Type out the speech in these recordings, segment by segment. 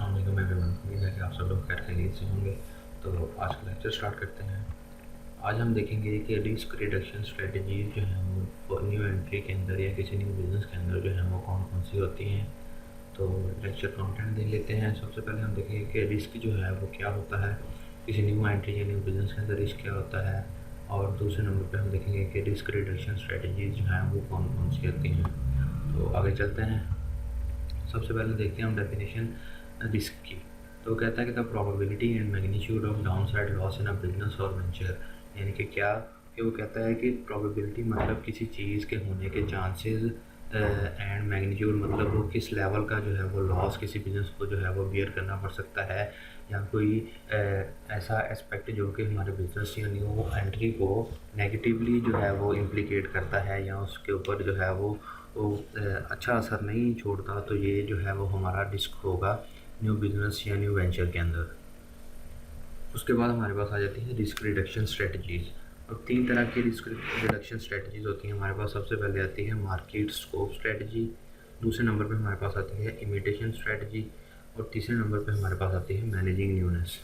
अस्सलाम वालेकुम एवरीवन। उम्मीद है कि आप सब लोग खैर खैरियत से होंगे। तो आज का लेक्चर स्टार्ट करते हैं। आज हम देखेंगे कि रिस्क रिडक्शन स्ट्रेटजीज जो हैं वो न्यू एंट्री के अंदर या किसी न्यू बिज़नेस के अंदर जो है वो कौन कौन सी होती हैं। तो लेक्चर कंटेंट देख लेते हैं। सबसे पहले हम देखेंगे कि रिस्क जो है वो क्या होता है, किसी न्यू एंट्री या न्यू बिज़नेस के अंदर रिस्क क्या होता है। और दूसरे नंबर पे हम देखेंगे कि रिस्क रिडक्शन स्ट्रेटजीज जो हैं वो कौन कौन सी होती हैं। तो आगे चलते हैं। सबसे पहले देखते हैं हम डेफिनेशन रिस्क की। तो वो कहता है कि the probability and magnitude of downside loss in a business और वेंचर। यानी कि क्या कि वो कहता है कि प्रोबेबिलिटी मतलब किसी चीज़ के होने के चांसेस एंड मैग्नीट्यूड मतलब वो किस लेवल का जो है वो लॉस किसी बिजनेस को जो है वो बियर करना पड़ सकता है, या कोई ऐसा एस्पेक्ट जो कि हमारे बिजनेस या न्यू एंट्री को नेगेटिवली जो है वो इम्प्लीकेट करता है या उसके ऊपर जो है वो अच्छा असर नहीं छोड़ता। तो ये जो है वो हमारा रिस्क होगा न्यू बिजनेस या न्यू वेंचर के अंदर। उसके बाद हमारे पास आ जाती है रिस्क रिडक्शन स्ट्रेटजीज़। और तीन तरह की रिस्क रिडक्शन स्ट्रेटजीज़ होती हैं हमारे पास। सबसे पहले आती है मार्केट स्कोप स्ट्रेटजी, दूसरे नंबर पे हमारे पास आती है इमिटेशन स्ट्रेटजी, और तीसरे नंबर पे हमारे पास आती है managing newness.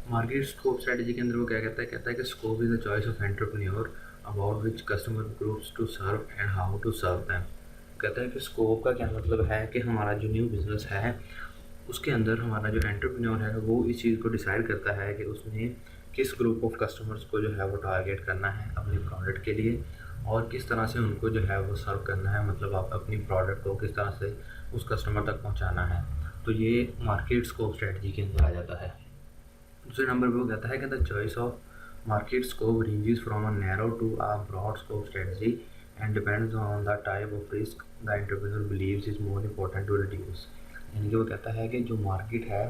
Market scope strategy के अंदर वो क्या कहता है कि scope is the choice of entrepreneur about which customer groups to serve and how to serve them. कहता है कि स्कोप का क्या मतलब है कि हमारा जो न्यू बिज़नेस है उसके अंदर हमारा जो एंटरप्रेन्योर है वो इस चीज़ को डिसाइड करता है कि उसने किस ग्रुप ऑफ कस्टमर्स को जो है वो टारगेट करना है अपने प्रोडक्ट के लिए, और किस तरह से उनको जो है वो सर्व करना है, मतलब आप अपनी प्रोडक्ट को किस तरह से उस कस्टमर तक पहुंचाना है। तो ये मार्केट स्कोप स्ट्रेटजी के अंदर आ जाता है। दूसरे नंबर पे वो कहता है कि the choice of market scope ranges from a narrow to a broad scope strategy and depends on the type of risk the entrepreneur believes is more important to reduce. यानी कि वो कहता है कि जो मार्केट है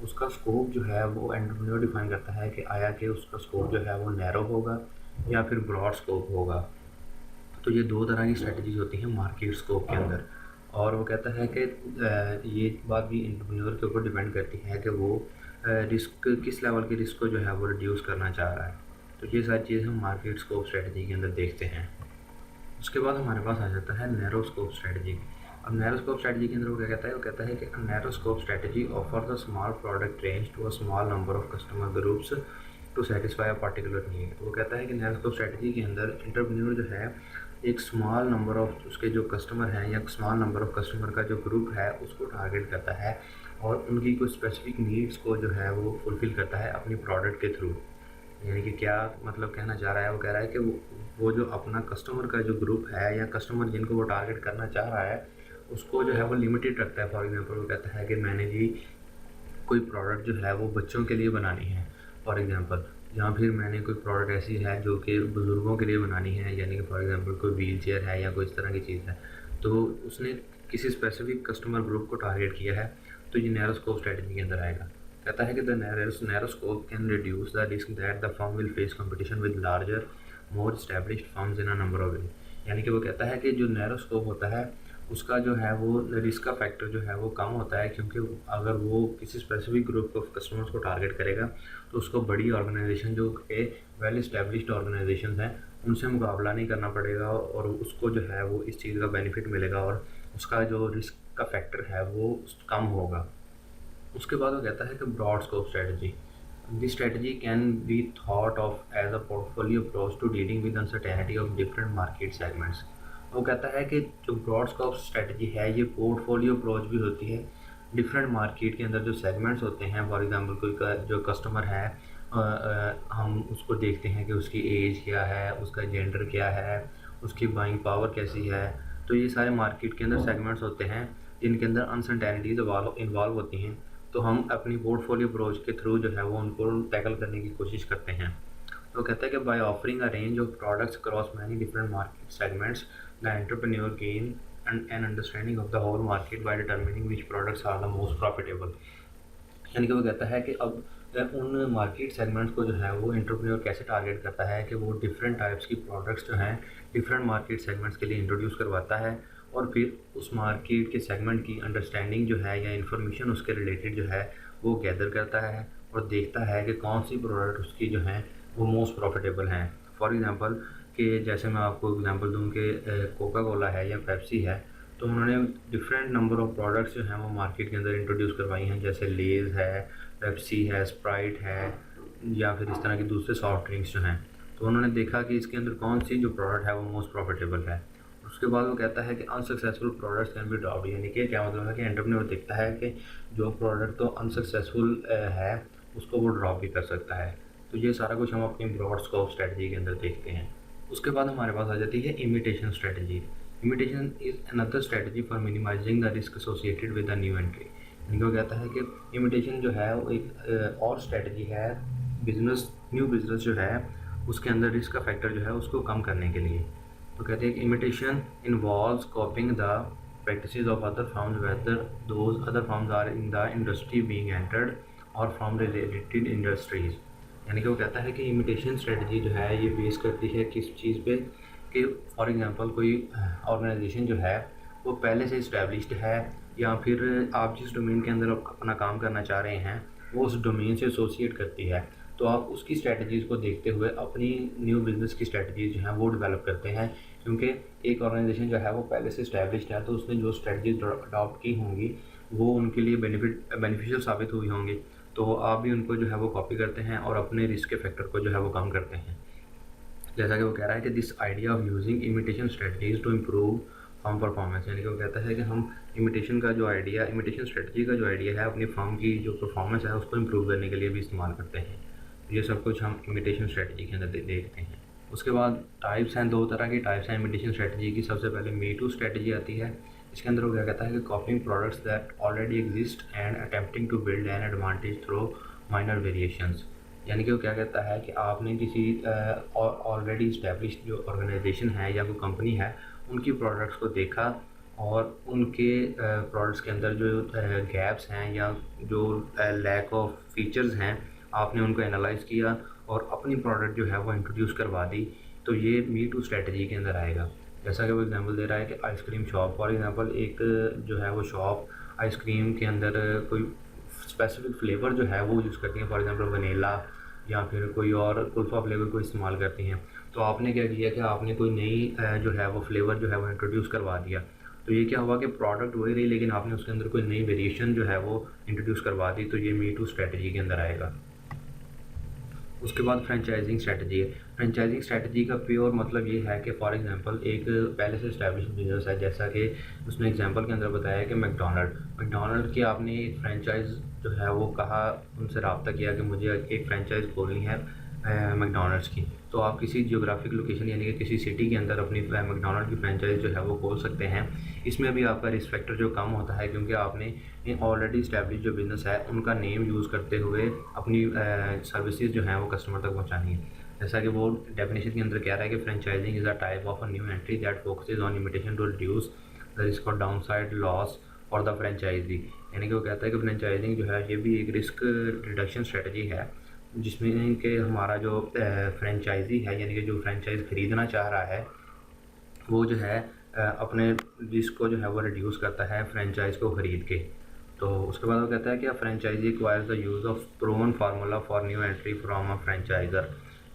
उसका स्कोप जो है वो एंटरप्रेन्योर डिफाइन करता है कि आया कि उसका स्कोप जो है वो नैरो होगा या फिर ब्रॉड स्कोप होगा। तो ये दो तरह की स्ट्रेटजीज होती हैं मार्केट स्कोप के अंदर। और वो कहता है कि ये बात भी एंटरप्रेन्योर के ऊपर डिपेंड करती है कि वो रिस्क किस लेवल के रिस्क को जो है वो रिड्यूस करना चाह रहा है। तो ये सारी चीज़ हम मार्केट स्कोप स्ट्रेटजी के अंदर देखते हैं। उसके बाद हमारे पास आ जाता है नैरो स्कोप स्ट्रेटजी। अब नैरो स्कोप स्ट्रेटजी के अंदर वो क्या कहता है, वो कहता है कि narrow scope strategy offers a small product range to a small number of customer groups to satisfy a particular need. वो कहता है कि नैरो स्कोप स्ट्रेटजी के अंदर एंटरप्रेन्योर जो है एक स्मॉल नंबर ऑफ उसके जो कस्टमर हैं या स्मॉल नंबर ऑफ कस्टमर का जो ग्रुप है उसको टारगेट करता है और उनकी कुछ स्पेसिफिक नीड्स को जो है वो फुलफ़िल करता है अपनी प्रोडक्ट के थ्रू। यानी कि क्या मतलब कहना चाह रहा है, वो कह रहा है कि वो जो अपना कस्टमर का जो ग्रुप है या कस्टमर जिनको वो टारगेट करना चाह रहा है उसको जो है वो लिमिटेड रखता है। फॉर एग्जांपल वो कहता है कि मैंने जी कोई प्रोडक्ट जो है वो बच्चों के लिए बनानी है फॉर एग्जांपल, या फिर मैंने कोई प्रोडक्ट ऐसी है जो कि बुज़ुर्गों के लिए बनानी है, यानी कि फॉर एग्जांपल कोई व्हील चेयर है या कोई इस तरह की चीज़ है। तो उसने किसी स्पेसिफिक कस्टमर ग्रुप को टारगेट किया है, तो ये नैरो स्कोप स्ट्रेटजी के अंदर आएगा। कहता है कि the narrow scope can reduce the risk that the firm will face competition with larger more established firms in a number of वे। यानी कि वो कहता है कि जो नैरो स्कोप होता है उसका जो है वो रिस्क का फैक्टर जो है वो कम होता है, क्योंकि अगर वो किसी स्पेसिफिक ग्रुप ऑफ कस्टमर्स को टारगेट करेगा तो उसको बड़ी ऑर्गेनाइजेशन जो कि वेल इस्टेब्लिश्ड ऑर्गेनाइजेशन हैं उनसे मुकाबला नहीं करना पड़ेगा और उसको जो है वो इस चीज़ का बेनिफिट मिलेगा और उसका जो रिस्क का फैक्टर है वो कम होगा। उसके बाद वो कहता है कि broad scope strategy, this strategy can be thought of as a portfolio approach to dealing with uncertainty of different market segments. वो कहता है कि जो ब्रॉड स्कोप स्ट्रेटजी है ये पोर्टफोलियो अप्रोच भी होती है डिफरेंट मार्केट के अंदर जो सेगमेंट्स होते हैं। फॉर एग्जांपल कोई जो कस्टमर है हम उसको देखते हैं कि उसकी एज क्या है, उसका जेंडर क्या है, उसकी बाइंग पावर कैसी है। तो ये सारे मार्केट के अंदर सेगमेंट्स होते हैं जिनके अंदर अनसर्टेनिटीज़ इन्वॉल्व होती हैं। तो हम अपनी पोर्टफोलियो अप्रोच के थ्रू जो है वो उनको टैकल करने की कोशिश करते हैं। तो कहता है कि by offering a range of products across many different market segments the entrepreneur gain an understanding of the whole market by determining which products are the most profitable. यानी कि वो कहता है कि अब उन मार्केट सेगमेंट्स को जो है वो एंटरप्रेन्योर कैसे टारगेट करता है कि वो डिफरेंट टाइप्स की प्रोडक्ट्स जो हैं डिफरेंट मार्केट सेगमेंट्स के लिए इंट्रोड्यूस करवाता है और फिर उस मार्केट के सेगमेंट की अंडरस्टैंडिंग जो है या इन्फॉर्मेशन उसके रिलेटेड जो है वो गैदर करता है और देखता है कि कौन सी प्रोडक्ट उसकी जो हैं वो मोस्ट प्रॉफिटेबल हैं। फॉर एग्ज़ाम्पल कि जैसे मैं आपको एग्ज़ाम्पल दूँ कि कोका कोला है या पेप्सी है, तो उन्होंने डिफरेंट नंबर ऑफ़ प्रोडक्ट्स जो हैं वो मार्केट के अंदर इंट्रोड्यूस करवाई हैं, जैसे लेज़ है, पेप्सी है, स्प्राइट है, या फिर इस तरह की दूसरे सॉफ्ट ड्रिंक्स जो हैं। तो उन्होंने देखा कि इसके अंदर कौन सी जो प्रोडक्ट है वो मोस्ट प्रॉफिटेबल है। उसके बाद वो कहता है कि unsuccessful products can be dropped, यानी कि क्या मतलब है कि एंटरप्रेन्योर देखता है कि जो प्रोडक्ट तो अनसक्सेसफुल है उसको वो ड्रॉप भी कर सकता है। तो ये सारा कुछ हम अपनी ब्रॉड स्कोप स्ट्रेटजी के अंदर देखते हैं। उसके बाद हमारे पास आ जाती है imitation strategy. Imitation is another strategy for minimising the risk associated with the new entry. यानी वो कहता है कि इमिटेशन जो है वो एक और स्ट्रेटजी है न्यू बिज़नेस जो है उसके अंदर रिस्क का फैक्टर जो है उसको कम करने के लिए। तो कहते हैं कि imitation involves copying the practices of other firms whether those other firms are in the industry being entered or from related industries. यानी कि वो कहता है कि इमिटेशन स्ट्रेटजी जो है ये बेस करती है किस चीज़ पे, कि फॉर एग्जांपल कोई ऑर्गेनाइजेशन जो है वो पहले से इस्टेब्लिश्ड है, या फिर आप जिस डोमेन के अंदर अपना काम करना चाह रहे हैं वो उस डोमेन से एसोसिएट करती है, तो आप उसकी स्ट्रेटजीज़ को देखते हुए अपनी न्यू बिज़नेस की स्ट्रेटजीज़ जो हैं वो डेवलप करते हैं। क्योंकि एक ऑर्गेनाइजेशन जो है वो पहले से इस्टेब्लिश्ड है, तो उसने जो स्ट्रेटजीज अडॉप्ट की होंगी वो उनके लिए बेनिफिशियल साबित हुई होंगी, तो आप भी उनको जो है वो कॉपी करते हैं और अपने रिस्क के फैक्टर को जो है वो कम करते हैं। जैसा कि वो कह रहा है कि this idea of using imitation strategies to improve firm performance, यानी कि वो कहता है कि हम इमिटेशन स्ट्रेटजी का जो आइडिया है अपनी फर्म की जो परफॉर्मेंस है उसको इम्प्रूव करने के लिए भी इस्तेमाल करते हैं। ये सब कुछ हम इमिटेशन स्ट्रेटजी के अंदर देखते हैं। उसके बाद टाइप्स हैं, दो तरह की टाइप्स हैं इमिटेशन स्ट्रेटजी की। सबसे पहले मी टू स्ट्रेटजी आती है। इसके अंदर वो क्या कहता है कि copying products that already exist and attempting to build an advantage through minor variations. यानी कि वो क्या कहता है कि आपने किसी ऑलरेडी इस्टेब्लिश्ड जो ऑर्गेनाइजेशन है या कोई कंपनी है उनकी प्रोडक्ट्स को देखा और उनके प्रोडक्ट्स के अंदर जो गैप्स हैं या जो लैक ऑफ फीचर्स हैं आपने उनको एनालाइज़ किया और अपनी प्रोडक्ट जो है वो इंट्रोड्यूस करवा दी, तो ये मी टू स्ट्रेटजी के अंदर आएगा। जैसा कि वो एग्जांपल दे रहा है कि आइसक्रीम शॉप फॉर एग्जांपल एक जो है वो शॉप आइसक्रीम के अंदर कोई स्पेसिफिक फ्लेवर जो है वो यूज़ करती हैं, फॉर एग्जांपल वनीला या फिर कोई और कुल्फ़ा फ्लेवर को इस्तेमाल करती हैं। तो आपने क्या किया कि आपने कोई नई जो है वो फ्लेवर जो है वो इंट्रोड्यूस करवा दिया, तो ये क्या हुआ कि प्रोडक्ट वही रही लेकिन आपने उसके अंदर कोई नई वेरिएशन जो है वो इंट्रोड्यूस करवा दी, तो ये मी टू स्ट्रेटजी के अंदर आएगा। उसके बाद फ्रेंचाइजिंग स्ट्रेटजी है। फ्रेंचाइजिंग स्ट्रेटजी का प्योर मतलब ये है कि फॉर एग्जांपल एक पहले से इस्टेब्लिश बिजनेस है, जैसा कि उसने एग्जांपल के अंदर बताया कि मैकडोनल्ड की आपने एक फ्रेंचाइज जो है वो कहा, उनसे रब्ता किया कि मुझे एक फ्रेंचाइज खोलनी है मैकडोनल्ड्स की, तो आप किसी जियोग्राफिक लोकेशन यानी कि किसी सिटी के अंदर अपनी मैकडोनल्ड की फ्रेंचाइज जो है वो खोल सकते हैं। इसमें भी आपका रिस्क फैक्टर जो कम होता है क्योंकि आपने ऑलरेडी इस्टेब्लिश जो बिज़नेस है उनका नेम यूज़ करते हुए अपनी सर्विसेज जो हैं वो कस्टमर तक पहुंचानी है। जैसा कि वो डेफिनेशन के अंदर कह रहा है कि franchising is a type of a new entry that focuses on limitation to reduce the risk of downside loss for the franchisee. यानी कि वो कहता है कि फ्रेंचाइजिंग जो है ये भी एक रिस्क रिडक्शन स्ट्रेटजी है, जिसमें कि हमारा जो फ्रेंचाइजी है यानी कि जो फ्रेंचाइज ख़रीदना चाह रहा है वो जो है अपने रिस्क को जो है वो रिड्यूस करता है फ्रेंचाइज को ख़रीद के। तो उसके बाद वो कहता है कि franchisee requires the use of proven formula for new entry from a franchisor.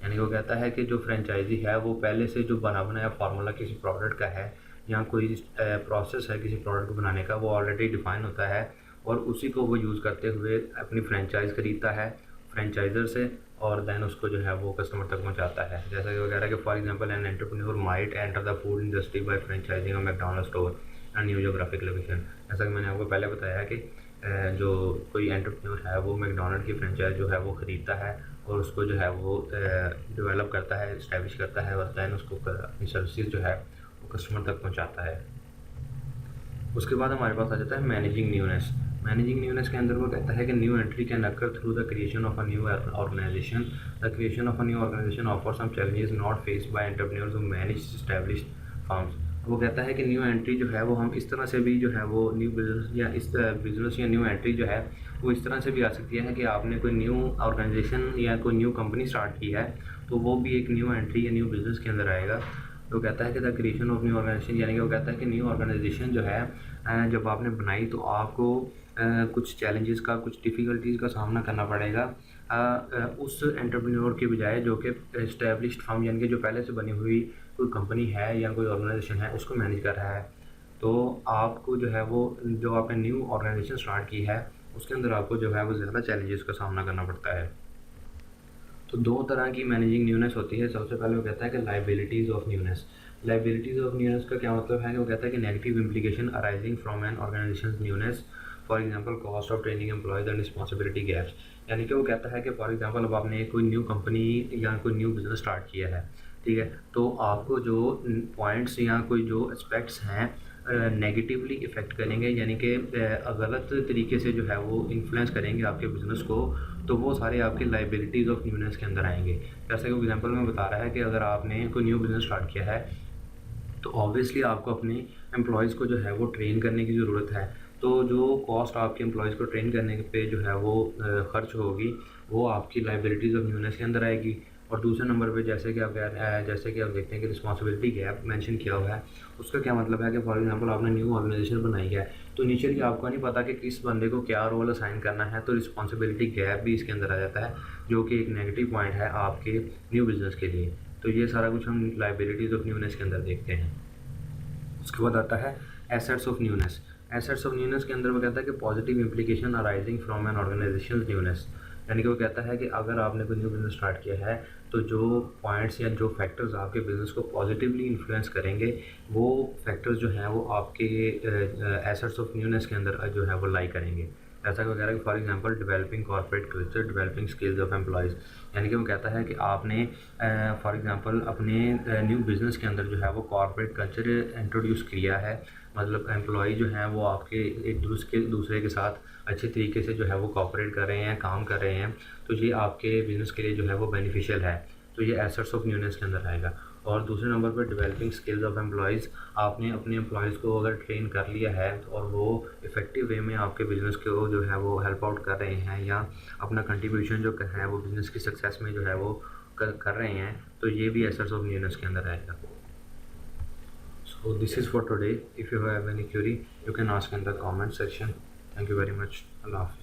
यानी कि वो कहता है कि जो फ्रेंचाइजी है वो पहले से जो बना बनाया फार्मूला किसी प्रोडक्ट का है या कोई प्रोसेस है किसी प्रोडक्ट को बनाने का वो ऑलरेडी डिफ़ाइन होता है और उसी को वो यूज़ करते हुए अपनी फ्रेंचाइज़ ख़रीदता है फ्रेंचाइज़र से और देन उसको जो है वो कस्टमर तक पहुंचाता है। जैसा कि वगैरह कि for example an entrepreneur might enter the food industry by franchising a McDonald's store and new geographic location. जैसा कि मैंने आपको पहले बताया कि जो कोई एंटरप्रेन्योर है वो मैकडॉनल्ड की फ्रेंचाइज जो है वो ख़रीदता है और उसको जो है वो डेवलप करता है, इस्टेब्लिश करता है और दैन उसको अपनी सर्विसेज जो है वो कस्टमर तक पहुँचाता है। उसके बाद हमारे पास आ जाता है मैनेजिंग न्यूनेस। मैनेजिंग न्यूनेस के अंदर वो कहता है कि new entry can occur through the creation of a new organisation. The creation of a new organisation offer some challenges not faced by entrepreneurs who manage established firms. वो कहता है कि न्यू एंट्री जो है वो हम इस तरह से भी जो है वो न्यू बिज़नेस या न्यू एंट्री जो है वो इस तरह से भी आ सकती है कि आपने कोई न्यू ऑर्गेनाइजेशन या कोई न्यू कंपनी स्टार्ट की है तो वो भी एक न्यू एंट्री या न्यू बिज़नेस के अंदर आएगा। तो कहता है कि the creation of new organisation यानी कि वो कहता है कि न्यू ऑर्गेनाइजेशन जो है जब आपने बनाई तो आपको कुछ चैलेंजेस का कुछ डिफ़िकल्टीज़ का सामना करना पड़ेगा उस एंटरप्रेन्योर के बजाय जो कि इस्टेब्लिश्ड फर्म यानी कि जो पहले से बनी हुई कोई कंपनी है या कोई ऑर्गेनाइजेशन है उसको मैनेज कर रहा है। तो आपको जो है वो जो आपने न्यू ऑर्गेनाइजेशन स्टार्ट की है उसके अंदर आपको जो है वो ज़्यादा चैलेंजेस का सामना करना पड़ता है। तो दो तरह की मैनेजिंग न्यूनेस होती है। सबसे पहले वो कहता है कि liabilities of newness. Liabilities of newness का क्या मतलब है कि वो कहता है कि negative implication arising from an organisation newness, for example cost of training employees and responsibility gaps. यानी कि वो कहता है कि फॉर एग्जांपल अब आपने कोई न्यू कंपनी या कोई न्यू बिज़नेस स्टार्ट किया है, ठीक है, तो आपको जो पॉइंट्स या कोई जो एस्पेक्ट्स हैं नेगेटिवली इफ़ेक्ट करेंगे, यानी कि गलत तरीके से जो है वो इन्फ्लुएंस करेंगे आपके बिज़नेस को, तो वो सारे आपके लाइबिलिटीज़ ऑफ न्यूनेस के अंदर आएंगे। जैसे कि एग्जांपल में बता रहा है कि अगर आपने कोई न्यू बिज़नेस स्टार्ट किया है तो ऑब्वियसली आपको अपने एम्प्लॉयज़ को जो है वो ट्रेन करने की ज़रूरत है। तो जो कॉस्ट आपके एम्प्लॉयज़ को ट्रेन करने पे जो है वो खर्च होगी, वो आपकी लाइबिलिटीज़ ऑफ न्यूनेस के अंदर आएगी। और दूसरे नंबर पे जैसे कि आप देखते हैं कि रिस्पॉन्सिबिलिटी गैप मेंशन किया हुआ है। उसका क्या मतलब है कि फॉर एग्जांपल आपने न्यू ऑर्गेनाइजेशन बनाई है, तो इनिशियली आपको नहीं पता कि किस बंदे को क्या रोल असाइन करना है, तो रिस्पॉन्सिबिलिटी गैप भी इसके अंदर आ जाता है, जो कि एक नेगेटिव पॉइंट है आपके न्यू बिज़नेस के लिए। तो ये सारा कुछ हम लाइबिलिटीज़ ऑफ न्यूनेस के अंदर देखते हैं। उसके बाद आता है assets of newness. Assets of newness के अंदर वो कहता है कि positive implication arising from an organisation newness. यानी कि वो कहता है कि अगर आपने कोई न्यू बिज़नेस स्टार्ट किया है तो जो पॉइंट्स या जो फैक्टर्स आपके बिज़नेस को पॉजिटिवली इन्फ्लुएंस करेंगे, वो फैक्टर्स जो हैं वो आपके एसेट्स ऑफ न्यूनेस के अंदर जो है वो लाई करेंगे। ऐसा वगैरह for example developing corporate culture, developing skills of employees. यानी कि वो कहता है कि आपने फॉर एग्जांपल अपने न्यू बिज़नेस के अंदर जो है वो कॉर्पोरेट कल्चर इंट्रोड्यूस किया है, मतलब एम्प्लॉय जो हैं वो आपके एक दूसरे के साथ अच्छे तरीके से जो है वो कोऑपरेट कर रहे हैं, काम कर रहे हैं, तो ये आपके बिज़नेस के लिए जो है वो बेनिफिशियल है। तो ये एसेट्स ऑफ न्यूनेस के अंदर आएगा। और दूसरे नंबर पर डेवलपिंग स्किल्स ऑफ एम्प्लॉयज़। आपने अपने एम्प्लॉयज़ को अगर ट्रेन कर लिया है और वो इफ़ेक्टिव वे में आपके बिज़नेस को जो है वो हेल्प आउट कर रहे हैं या अपना कंट्रीब्यूशन जो है वो बिज़नेस की सक्सेस में जो है वो कर रहे हैं, तो ये भी एसेट्स ऑफ न्यूनेस के अंदर आएगा। So this is for today. If you have any query, you can ask in the comment section. Thank you very much. Allah Hafiz.